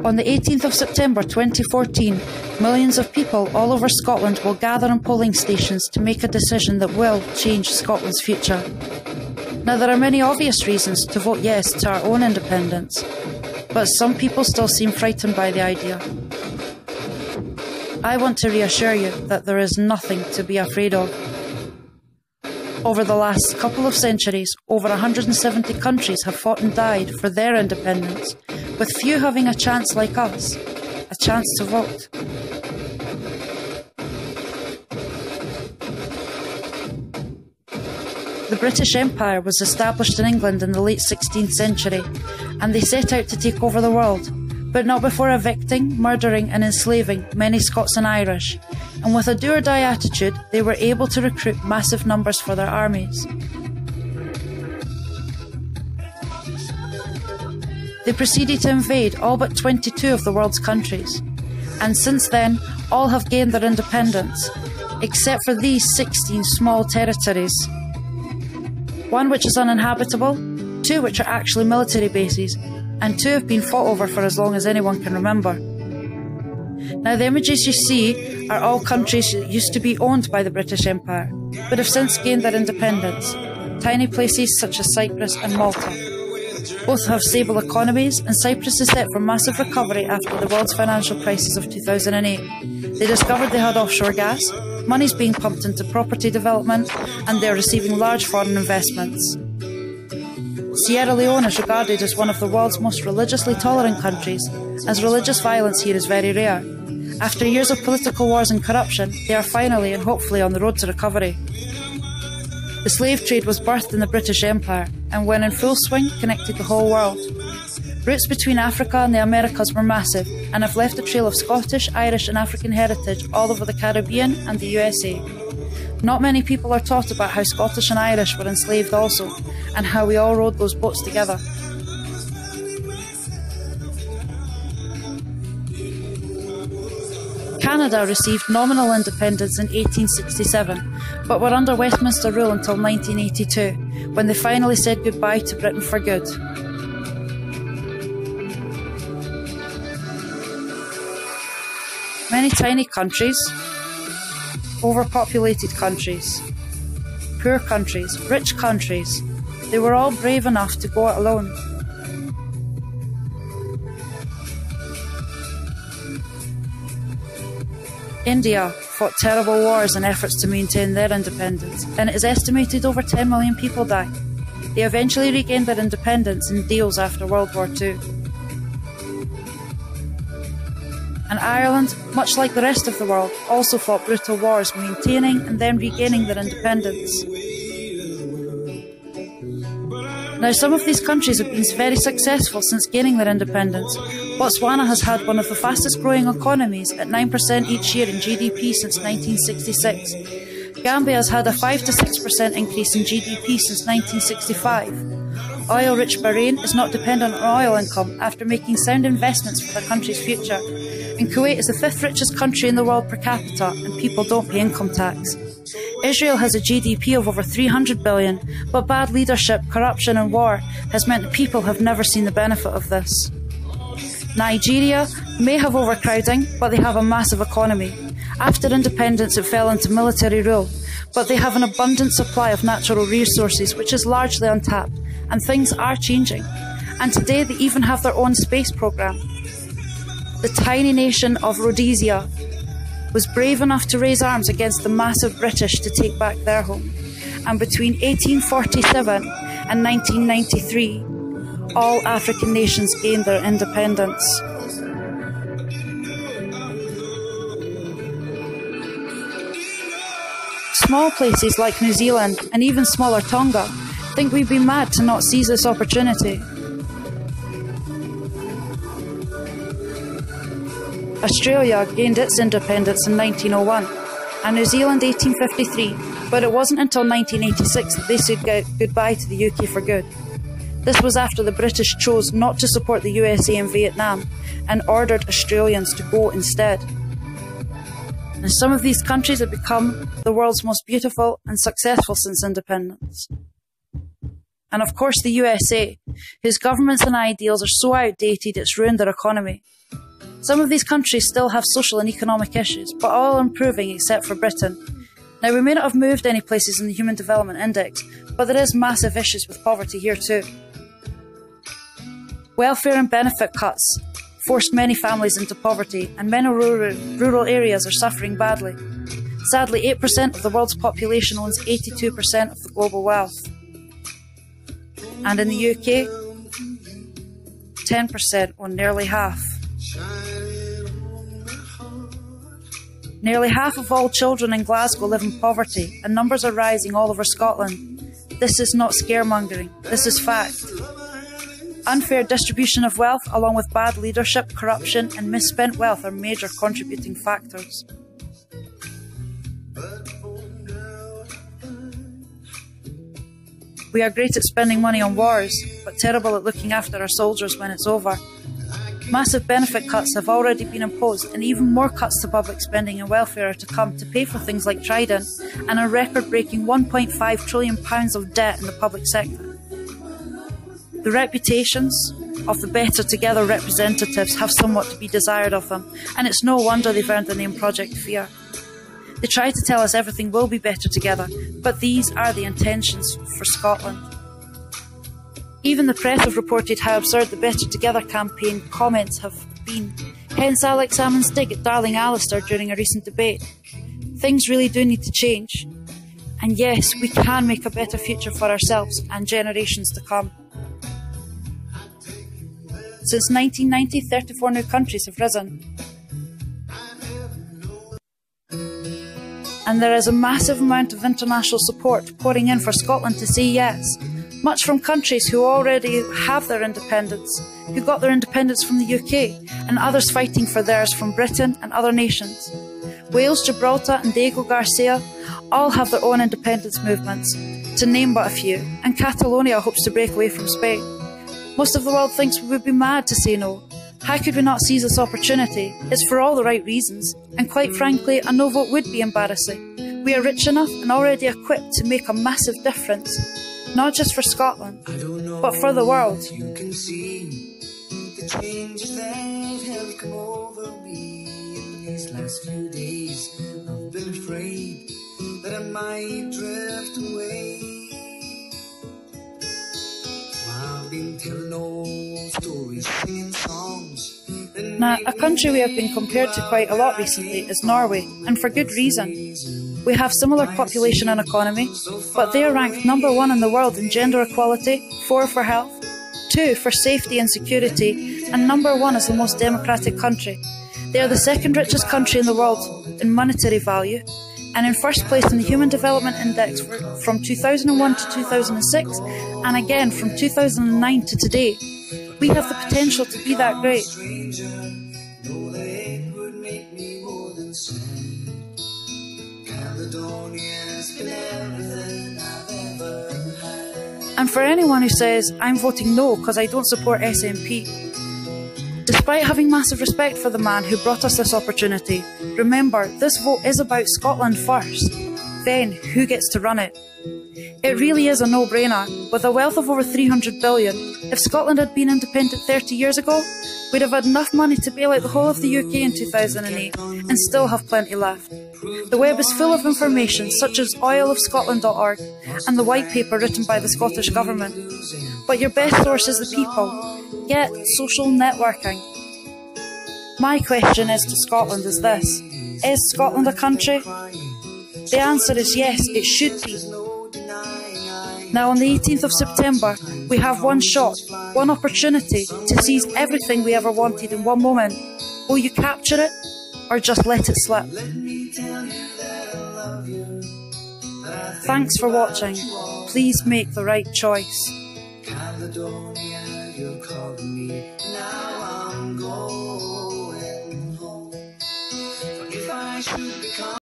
On the 18th of September 2014, millions of people all over Scotland will gather in polling stations to make a decision that will change Scotland's future. Now, there are many obvious reasons to vote yes to our own independence, but some people still seem frightened by the idea. I want to reassure you that there is nothing to be afraid of. Over the last couple of centuries, over 170 countries have fought and died for their independence, with few having a chance like us, a chance to vote. The British Empire was established in England in the late 16th century, and they set out to take over the world, but not before evicting, murdering and enslaving many Scots and Irish, and with a do-or-die attitude, they were able to recruit massive numbers for their armies. They proceeded to invade all but 22 of the world's countries, and since then, all have gained their independence, except for these 16 small territories. One which is uninhabitable, 2 which are actually military bases, and 2 have been fought over for as long as anyone can remember. Now, the images you see are all countries that used to be owned by the British Empire, but have since gained their independence. Tiny places such as Cyprus and Malta. Both have stable economies, and Cyprus is set for massive recovery after the world's financial crisis of 2008. They discovered they had offshore gas, money's being pumped into property development, and they are receiving large foreign investments. Sierra Leone is regarded as one of the world's most religiously tolerant countries, as religious violence here is very rare. After years of political wars and corruption, they are finally and hopefully on the road to recovery. The slave trade was birthed in the British Empire, and when in full swing, connected the whole world. Routes between Africa and the Americas were massive, and have left a trail of Scottish, Irish and African heritage all over the Caribbean and the USA. Not many people are taught about how Scottish and Irish were enslaved also, and how we all rode those boats together. Canada received nominal independence in 1867, but were under Westminster rule until 1982, when they finally said goodbye to Britain for good. Many tiny countries, overpopulated countries, poor countries, rich countries, they were all brave enough to go it alone. India fought terrible wars in efforts to maintain their independence, and it is estimated over 10 million people died. They eventually regained their independence in deals after World War II. And Ireland, much like the rest of the world, also fought brutal wars, maintaining and then regaining their independence. Now, some of these countries have been very successful since gaining their independence. Botswana has had one of the fastest growing economies at 9% each year in GDP since 1966. Gambia has had a 5 to 6% increase in GDP since 1965. Oil-rich Bahrain is not dependent on oil income after making sound investments for their country's future. And Kuwait is the 5th richest country in the world per capita, and people don't pay income tax. Israel has a GDP of over 300 billion, but bad leadership, corruption and war has meant that people have never seen the benefit of this. Nigeria may have overcrowding, but they have a massive economy. After independence, it fell into military rule, but they have an abundant supply of natural resources which is largely untapped, and things are changing. And today they even have their own space program. The tiny nation of Rhodesia was brave enough to raise arms against the massive British to take back their home. And between 1847 and 1993, all African nations gained their independence. Small places like New Zealand and even smaller Tonga think we'd be mad to not seize this opportunity. Australia gained its independence in 1901 and New Zealand 1853, but it wasn't until 1986 that they said goodbye to the UK for good. This was after the British chose not to support the USA in Vietnam and ordered Australians to go instead. And some of these countries have become the world's most beautiful and successful since independence. And of course the USA, whose governments and ideals are so outdated it's ruined their economy. Some of these countries still have social and economic issues, but all are improving except for Britain. Now, we may not have moved any places in the Human Development Index, but there is massive issues with poverty here too. Welfare and benefit cuts forced many families into poverty, and many rural areas are suffering badly. Sadly, 8% of the world's population owns 82% of the global wealth. And in the UK, 10% own nearly half. Nearly half of all children in Glasgow live in poverty, and numbers are rising all over Scotland. This is not scaremongering, this is fact. Unfair distribution of wealth, along with bad leadership, corruption and misspent wealth are major contributing factors. We are great at spending money on wars, but terrible at looking after our soldiers when it's over. Massive benefit cuts have already been imposed, and even more cuts to public spending and welfare are to come to pay for things like Trident and a record-breaking £1.5 trillion of debt in the public sector. The reputations of the Better Together representatives have somewhat to be desired of them, and it's no wonder they've earned the name Project Fear. They try to tell us everything will be better together, but these are the intentions for Scotland. Even the press have reported how absurd the Better Together campaign comments have been, hence Alex Salmond's dig at Darling Alistair during a recent debate. Things really do need to change. And yes, we can make a better future for ourselves and generations to come. Since 1990, 34 new countries have risen. And there is a massive amount of international support pouring in for Scotland to say yes, much from countries who already have their independence, who got their independence from the UK, and others fighting for theirs from Britain and other nations. Wales, Gibraltar and Diego Garcia all have their own independence movements, to name but a few, and Catalonia hopes to break away from Spain. Most of the world thinks we would be mad to say no. How could we not seize this opportunity? It's for all the right reasons, and quite frankly, a no vote would be embarrassing. We are rich enough and already equipped to make a massive difference, not just for Scotland, but for the world. You can see the changes that have come over me in these last few days. I've been afraid that I might drift away. I've been telling old stories, singing songs. Now, a country we have been compared to quite a lot recently is Norway, and for good reason. We have similar population and economy, but they are ranked #1 in the world in gender equality, 4 for health, 2 for safety and security, and #1 as the most democratic country. They are the second richest country in the world in monetary value, and in first place in the Human Development Index from 2001 to 2006, and again from 2009 to today. We have the potential to be that great. And for anyone who says, I'm voting no because I don't support SNP, despite having massive respect for the man who brought us this opportunity, remember, this vote is about Scotland first, then who gets to run it. It really is a no-brainer. With a wealth of over 300 billion, if Scotland had been independent 30 years ago, we'd have had enough money to bail out the whole of the UK in 2008 and still have plenty left. The web is full of information such as oilofscotland.org and the white paper written by the Scottish Government. But your best source is the people. Get social networking. My question is to Scotland is this: is Scotland a country? The answer is yes, it should be. Now on the 18th of September, we have one shot, one opportunity to seize everything we ever wanted in one moment. Will you capture it, or just let it slip? Thanks for watching. Please make the right choice.